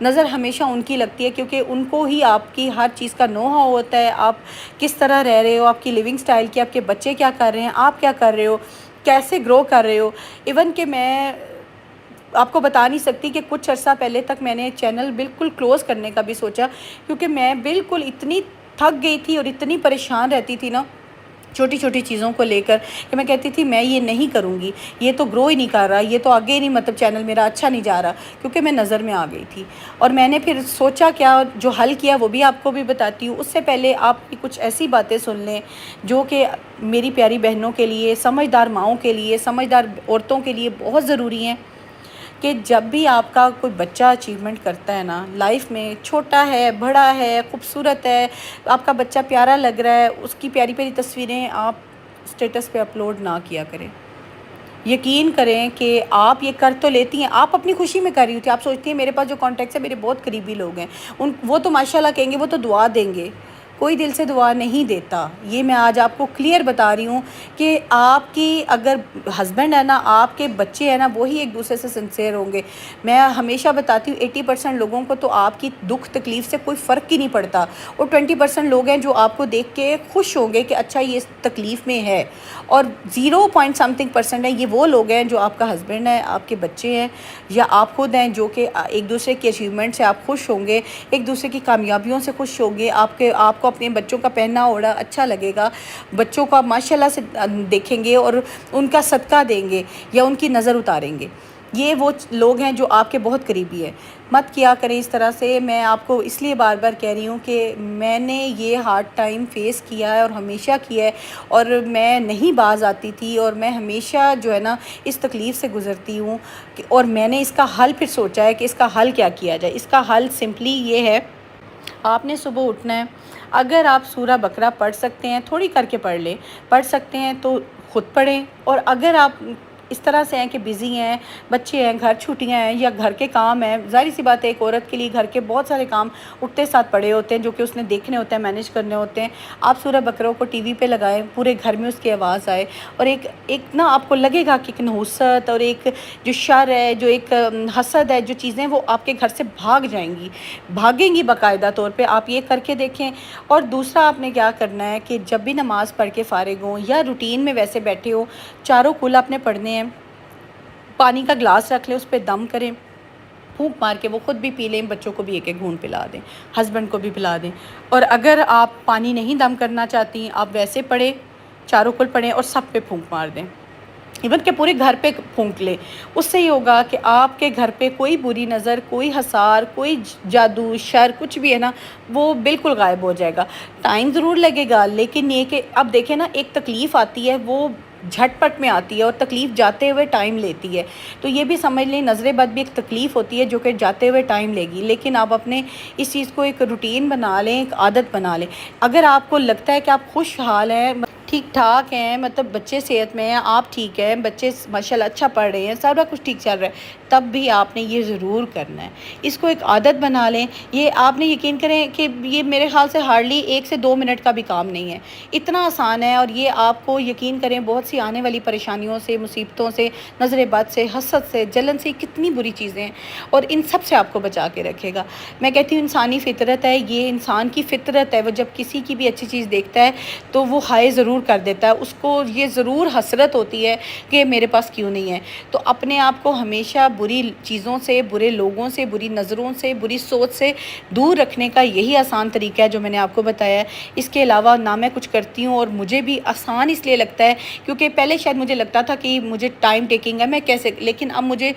نظر ہمیشہ ان کی لگتی ہے، کیونکہ ان کو ہی آپ کی ہر چیز کا نو ہاؤ ہوتا ہے، آپ کس طرح رہ رہے ہو، آپ کی لیونگ سٹائل کی، آپ کے بچے کیا کر رہے ہیں، آپ کیا کر رہے ہو، کیسے گرو کر رہے ہو۔ ایون کہ میں آپ کو بتا نہیں سکتی کہ کچھ عرصہ پہلے تک میں نے چینل بالکل کلوز کرنے کا بھی سوچا، کیونکہ میں بالکل اتنی تھک گئی تھی اور اتنی پریشان رہتی تھی نا چھوٹی چھوٹی چیزوں کو لے کر، کہ میں کہتی تھی میں یہ نہیں کروں گی، یہ تو گرو ہی نہیں کر رہا، یہ تو آگے نہیں، مطلب چینل میرا اچھا نہیں جا رہا، کیونکہ میں نظر میں آ گئی تھی۔ اور میں نے پھر سوچا کیا، جو حل کیا وہ بھی آپ کو بھی بتاتی ہوں۔ اس سے پہلے آپ کی کچھ ایسی باتیں سن لیں جو کہ میری پیاری بہنوں کے لیے، سمجھدار ماؤں کے لیے، سمجھدار عورتوں کے لیے بہت ضروری ہیں، کہ جب بھی آپ کا کوئی بچہ اچیومنٹ کرتا ہے نا لائف میں، چھوٹا ہے، بڑا ہے، خوبصورت ہے، آپ کا بچہ پیارا لگ رہا ہے، اس کی پیاری پیاری تصویریں آپ اسٹیٹس پہ اپلوڈ نہ کیا کریں۔ یقین کریں کہ آپ یہ کر تو لیتی ہیں، آپ اپنی خوشی میں کر رہی ہوتی ہیں، آپ سوچتی ہیں میرے پاس جو کانٹیکٹس ہیں میرے بہت قریبی لوگ ہیں، وہ تو ماشاءاللہ کہیں گے، وہ تو دعا دیں گے، کوئی دل سے دعا نہیں دیتا۔ یہ میں آج آپ کو کلیئر بتا رہی ہوں کہ آپ کی اگر ہسبینڈ ہے نا، آپ کے بچے ہیں نا، وہی ایک دوسرے سے سنسیئر ہوں گے۔ میں ہمیشہ بتاتی ہوں 80% لوگوں کو تو آپ کی دکھ تکلیف سے کوئی فرق ہی نہیں پڑتا، اور 20% لوگ ہیں جو آپ کو دیکھ کے خوش ہوں گے کہ اچھا یہ اس تکلیف میں ہے، اور 0.something% ہے یہ وہ لوگ ہیں جو آپ کا ہسبینڈ ہے، آپ کے بچے ہیں، یا آپ خود ہیں، جو کہ ایک دوسرے کے اچیومنٹ سے آپ خوش ہوں گے، ایک دوسرے کی کامیابیوں سے خوش ہوں گے، آپ کو اپنے بچوں کا پہننا اوڑھا اچھا لگے گا، بچوں کو آپ ماشاءاللہ سے دیکھیں گے اور ان کا صدقہ دیں گے یا ان کی نظر اتاریں گے۔ یہ وہ لوگ ہیں جو آپ کے بہت قریبی ہیں۔ مت کیا کریں اس طرح سے۔ میں آپ کو اس لیے بار بار کہہ رہی ہوں کہ میں نے یہ ہارڈ ٹائم فیس کیا ہے اور ہمیشہ کیا ہے، اور میں نہیں باز آتی تھی، اور میں ہمیشہ جو ہے نا اس تکلیف سے گزرتی ہوں، اور میں نے اس کا حل پھر سوچا ہے کہ اس کا حل کیا کیا جائے۔ اس کا حل سمپلی یہ ہے، آپ نے صبح اٹھنا ہے، اگر آپ سورہ بقرہ پڑھ سکتے ہیں تھوڑی کر کے پڑھ لیں، پڑھ سکتے ہیں تو خود پڑھیں، اور اگر آپ اس طرح سے ہیں کہ بزی ہیں، بچے ہیں، گھر چھٹیاں ہیں یا گھر کے کام ہیں، ظاہر سی بات ہے ایک عورت کے لیے گھر کے بہت سارے کام اٹھتے ساتھ پڑے ہوتے ہیں جو کہ اس نے دیکھنے ہوتے ہیں، مینیج کرنے ہوتے ہیں۔ آپ سورہ بقرہ کو ٹی وی پہ لگائیں، پورے گھر میں اس کی آواز آئے، اور ایک نا آپ کو لگے گا کہ ایک نحوست اور ایک جو شر ہے، جو ایک حسد ہے، جو چیزیں وہ آپ کے گھر سے بھاگیں گی باقاعدہ طور پہ۔ آپ یہ کر کے دیکھیں۔ اور دوسرا آپ نے کیا کرنا ہے کہ جب بھی نماز پڑھ کے فارغ ہوں یا روٹین میں ویسے بیٹھے ہو، چاروں کل آپ نے پڑھنے ہیں، پانی کا گلاس رکھ لیں، اس پہ دم کریں، پھونک مار کے وہ خود بھی پی لیں، بچوں کو بھی ایک ایک گھونٹ پلا دیں، ہسبینڈ کو بھی پلا دیں۔ اور اگر آپ پانی نہیں دم کرنا چاہتی، آپ ویسے پڑھیں، چاروں کل پڑھیں اور سب پہ پھونک مار دیں، ایون کہ پورے گھر پہ پھونک لیں۔ اس سے یہ ہوگا کہ آپ کے گھر پہ کوئی بری نظر، کوئی حسار، کوئی جادو شر کچھ بھی ہے نا، وہ بالکل غائب ہو جائے گا۔ ٹائم ضرور لگے گا، لیکن یہ کہ اب دیکھیں نا، ایک تکلیف آتی ہے وہ جھٹ پٹ میں آتی ہے، اور تکلیف جاتے ہوئے ٹائم لیتی ہے، تو یہ بھی سمجھ لیں نظر بد بھی ایک تکلیف ہوتی ہے جو کہ جاتے ہوئے ٹائم لے گی، لیکن آپ اپنے اس چیز کو ایک روٹین بنا لیں، ایک عادت بنا لیں۔ اگر آپ کو لگتا ہے کہ آپ خوشحال ہیں، ٹھیک ٹھاک ہیں، مطلب بچے صحت میں ہیں، آپ ٹھیک ہیں، بچے ماشاءاللہ اچھا پڑھ رہے ہیں، سارا کچھ ٹھیک چل رہا ہے، تب بھی آپ نے یہ ضرور کرنا ہے، اس کو ایک عادت بنا لیں۔ یہ آپ نے یقین کریں کہ یہ میرے خیال سے ہارڈلی 1 سے 2 منٹ کا بھی کام نہیں ہے، اتنا آسان ہے، اور یہ آپ کو یقین کریں بہت سی آنے والی پریشانیوں سے، مصیبتوں سے، نظر بد سے، حسد سے، جلن سے، کتنی بری چیزیں ہیں، اور ان سب سے آپ کو بچا کے رکھے گا۔ میں کہتی ہوں انسانی فطرت ہے، یہ انسان کی فطرت ہے، وہ جب کسی کی بھی اچھی چیز دیکھتا ہے تو وہ ہائے ضرور کر دیتا ہے، اس کو یہ ضرور حسرت ہوتی ہے کہ میرے پاس کیوں نہیں ہے۔ تو اپنے آپ کو ہمیشہ بری چیزوں سے، برے لوگوں سے، بری نظروں سے، بری سوچ سے دور رکھنے کا یہی آسان طریقہ ہے جو میں نے آپ کو بتایا ہے۔ اس کے علاوہ نہ میں کچھ کرتی ہوں، اور مجھے بھی آسان اس لیے لگتا ہے کیونکہ پہلے شاید مجھے لگتا تھا کہ مجھے ٹائم ٹیکنگ ہے، میں کیسے، لیکن اب مجھے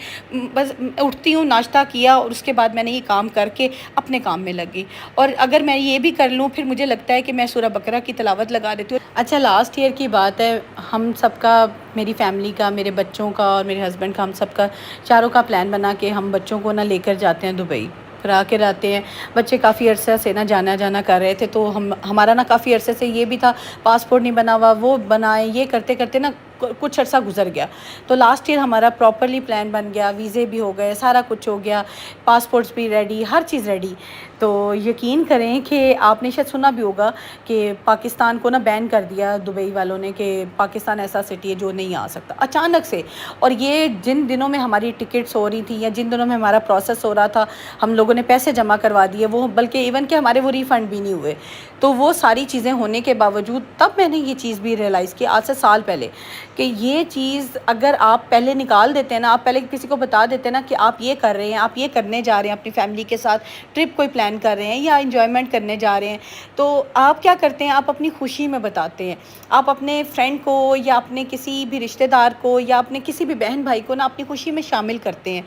بس اٹھتی ہوں، ناشتہ کیا، اور اس کے بعد میں نے یہ کام کر کے اپنے کام میں لگی، اور اگر میں یہ بھی کر لوں پھر مجھے لگتا ہے کہ میں سورہ بقرہ کی تلاوت لگا دیتی ہوں۔ اچھا، لاسٹ ایئر کی بات ہے، ہم سب کا، میری فیملی کا، میرے بچوں کا اور میرے ہسبینڈ کا، ہم سب کا چاروں کا پلان بنا کے ہم بچوں کو نہ لے کر جاتے ہیں دبئی، پھر آ کے رہتے ہیں۔ بچے کافی عرصے سے نا جانا کر رہے تھے، تو ہمارا نا کافی عرصے سے یہ بھی تھا پاسپورٹ نہیں بنا ہوا، وہ بنائے، یہ کرتے کرتے نا کچھ عرصہ گزر گیا، تو لاسٹ ایئر ہمارا پراپرلی پلان بن گیا، ویزے بھی ہو گئے، سارا کچھ ہو گیا، پاسپورٹس بھی ریڈی، ہر چیز ریڈی۔ تو یقین کریں کہ آپ نے شاید سنا بھی ہوگا کہ پاکستان کو نا بین کر دیا دبئی والوں نے کہ پاکستان ایسا سٹی ہے جو نہیں آ سکتا اچانک سے. اور یہ جن دنوں میں ہماری ٹکٹس ہو رہی تھیں یا جن دنوں میں ہمارا پروسیس ہو رہا تھا, ہم لوگوں نے پیسے جمع کروا دیے, وہ بلکہ ایون کہ ہمارے وہ ریفنڈ بھی نہیں ہوئے. تو وہ ساری چیزیں ہونے کے باوجود تب میں نے یہ چیز بھی ریئلائز کی آج سے سال پہلے کہ یہ چیز اگر آپ پہلے نکال دیتے ہیں نا, آپ پہلے کسی کو بتا دیتے ہیں نا کہ آپ یہ کر رہے ہیں, آپ یہ کرنے جا رہے ہیں, اپنی فیملی کے ساتھ ٹرپ کوئی پلان کر رہے ہیں یا انجوائمنٹ کرنے جا رہے ہیں, تو آپ کیا کرتے ہیں, آپ اپنی خوشی میں بتاتے ہیں. آپ اپنے فرینڈ کو یا اپنے کسی بھی رشتہ دار کو یا اپنے کسی بھی بہن بھائی کو نا اپنی خوشی میں شامل کرتے ہیں.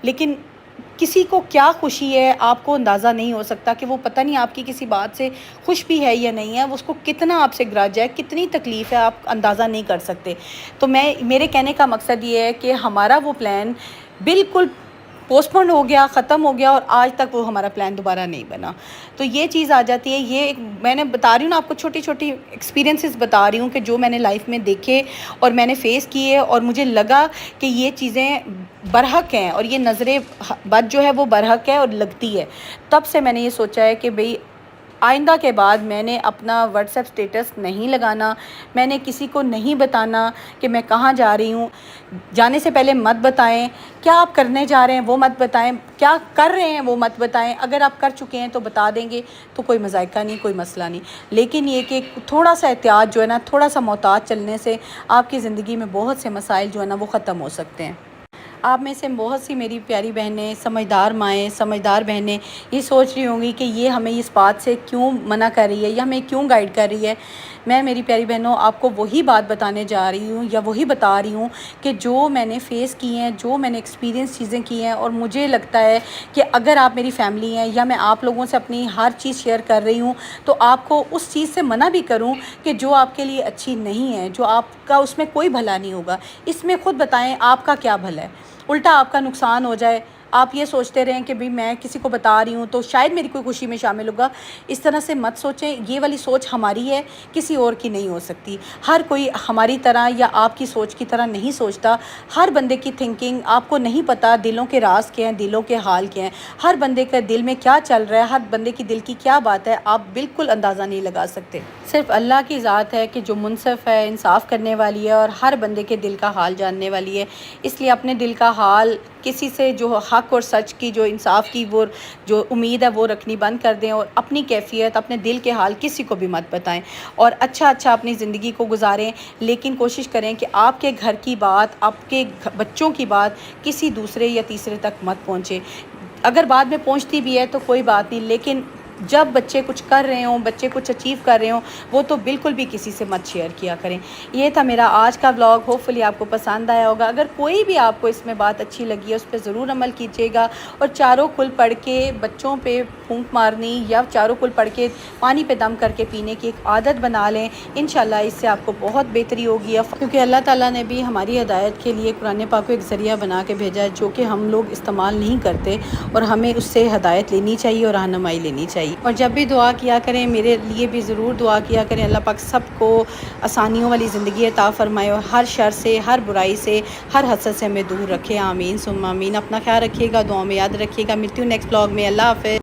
لیکن کسی کو کیا خوشی ہے آپ کو اندازہ نہیں ہو سکتا کہ وہ پتہ نہیں آپ کی کسی بات سے خوش بھی ہے یا نہیں ہے, اس کو کتنا آپ سے گرج ہے, کتنی تکلیف ہے, آپ اندازہ نہیں کر سکتے. تو میرے کہنے کا مقصد یہ ہے کہ ہمارا وہ پلان بالکل پوسٹ پون ہو گیا, ختم ہو گیا, اور آج تک وہ ہمارا پلان دوبارہ نہیں بنا. تو یہ چیز آ جاتی ہے. یہ میں نے بتا رہی ہوں نا آپ کو, چھوٹی چھوٹی ایکسپیرینسز بتا رہی ہوں کہ جو میں نے لائف میں دیکھے اور میں نے فیس کیے, اور مجھے لگا کہ یہ چیزیں برحق ہیں اور یہ نظر بد جو ہے وہ برحق ہے اور لگتی ہے. تب سے میں نے یہ سوچا ہے کہ بھئی آئندہ کے بعد میں نے اپنا واٹس ایپ سٹیٹس نہیں لگانا, میں نے کسی کو نہیں بتانا کہ میں کہاں جا رہی ہوں. جانے سے پہلے مت بتائیں, کیا آپ کرنے جا رہے ہیں وہ مت بتائیں, کیا کر رہے ہیں وہ مت بتائیں. اگر آپ کر چکے ہیں تو بتا دیں گے تو کوئی مذائقہ نہیں, کوئی مسئلہ نہیں. لیکن یہ کہ تھوڑا سا احتیاط جو ہے نا, تھوڑا سا محتاط چلنے سے آپ کی زندگی میں بہت سے مسائل جو ہے نا وہ ختم ہو سکتے ہیں. آپ میں سے بہت سی میری پیاری بہنیں, سمجھدار مائیں, سمجھدار بہنیں یہ سوچ رہی ہوں گی کہ یہ ہمیں اس بات سے کیوں منع کر رہی ہے یا ہمیں کیوں گائیڈ کر رہی ہے. میں میری پیاری بہنوں آپ کو وہی بات بتانے جا رہی ہوں یا وہی بتا رہی ہوں کہ جو میں نے فیس کی ہیں, جو میں نے ایکسپیرینس چیزیں کی ہیں. اور مجھے لگتا ہے کہ اگر آپ میری فیملی ہیں یا میں آپ لوگوں سے اپنی ہر چیز شیئر کر رہی ہوں تو آپ کو اس چیز سے منع بھی کروں کہ جو آپ کے لیے اچھی نہیں ہے, جو آپ کا اس میں کوئی بھلا نہیں ہوگا. اس میں خود بتائیں آپ کا کیا بھلا ہے, الٹا آپ کا نقصان ہو جائے. آپ یہ سوچتے رہیں کہ بھئی میں کسی کو بتا رہی ہوں تو شاید میری کوئی خوشی میں شامل ہوگا. اس طرح سے مت سوچیں. یہ والی سوچ ہماری ہے, کسی اور کی نہیں ہو سکتی. ہر کوئی ہماری طرح یا آپ کی سوچ کی طرح نہیں سوچتا. ہر بندے کی تھنکنگ آپ کو نہیں پتہ, دلوں کے راز کیا ہیں, دلوں کے حال کیا ہیں, ہر بندے کے دل میں کیا چل رہا ہے, ہر بندے کی دل کی کیا بات ہے, آپ بالکل اندازہ نہیں لگا سکتے. صرف اللہ کی ذات ہے کہ جو منصف ہے, انصاف کرنے والی ہے اور ہر بندے کے دل کا حال جاننے والی ہے. اس لیے اپنے دل کا حال کسی سے جو حق اور سچ کی, جو انصاف کی وہ جو امید ہے وہ رکھنی بند کر دیں, اور اپنی کیفیت, اپنے دل کے حال کسی کو بھی مت بتائیں. اور اچھا اپنی زندگی کو گزاریں, لیکن کوشش کریں کہ آپ کے گھر کی بات, آپ کے بچوں کی بات کسی دوسرے یا تیسرے تک مت پہنچے. اگر بعد میں پہنچتی بھی ہے تو کوئی بات نہیں, لیکن جب بچے کچھ کر رہے ہوں, بچے کچھ اچیو کر رہے ہوں, وہ تو بالکل بھی کسی سے مت شیئر کیا کریں. یہ تھا میرا آج کا ولاگ. ہوپ فلی آپ کو پسند آیا ہوگا. اگر کوئی بھی آپ کو اس میں بات اچھی لگی ہے اس پہ ضرور عمل کیجیے گا. اور چاروں کل پڑھ کے بچوں پہ پھونک مارنی یا چاروں کل پڑھ کے پانی پہ دم کر کے پینے کی ایک عادت بنا لیں. انشاءاللہ اس سے آپ کو بہت بہتری ہوگی, کیونکہ اللہ تعالیٰ نے بھی ہماری ہدایت کے لیے قرآن پاک کو ایک ذریعہ بنا کے بھیجا ہے جو کہ ہم لوگ استعمال نہیں کرتے, اور ہمیں اس سے ہدایت لینی چاہیے اور رہنمائی لینی چاہیے. اور جب بھی دعا کیا کریں میرے لیے بھی ضرور دعا کیا کریں. اللہ پاک سب کو آسانیوں والی زندگی عطا فرمائے اور ہر شر سے, ہر برائی سے, ہر حسد سے ہمیں دور رکھے. آمین ثم آمین. اپنا خیال رکھیے گا, دعاؤں میں یاد رکھیے گا. ملتی ہوں نیکسٹ بلاگ میں. اللہ حافظ.